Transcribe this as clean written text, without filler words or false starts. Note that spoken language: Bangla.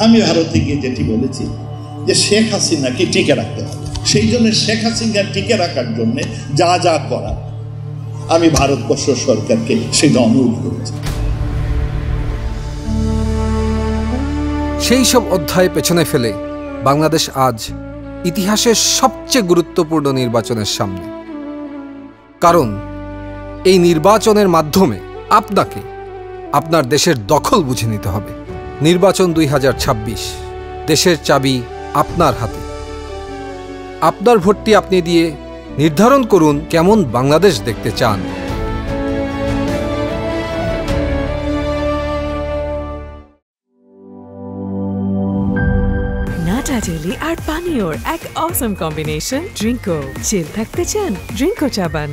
আমি ভারতে গিয়ে যেটি বলেছি যে শেখ হাসিনাকে টিকে রাখতে হবে, সেই জন্য শেখ হাসিনা টিকে রাখার জন্য যা যা করার আমি ভারতবর্ষ সরকারকে সেটা অনুরোধ করেছি। সেই সব অধ্যায় পেছনে ফেলে বাংলাদেশ আজ ইতিহাসের সবচেয়ে গুরুত্বপূর্ণ নির্বাচনের সামনে। কারণ এই নির্বাচনের মাধ্যমে আপনাকে আপনার দেশের দখল বুঝে নিতে হবে। নির্বাচন 2026, দেশের চাবি আপনার হাতে। আপনার ভোটটি আপনি দিয়ে নির্ধারণ করুন কেমন বাংলাদেশ দেখতে চান। নাটা ডেইলি আর পানীয়র এক অসম কম্বিনেশন ড্রিঙ্কো। চিল থাকতে চান? ড্রিঙ্কো চাবান।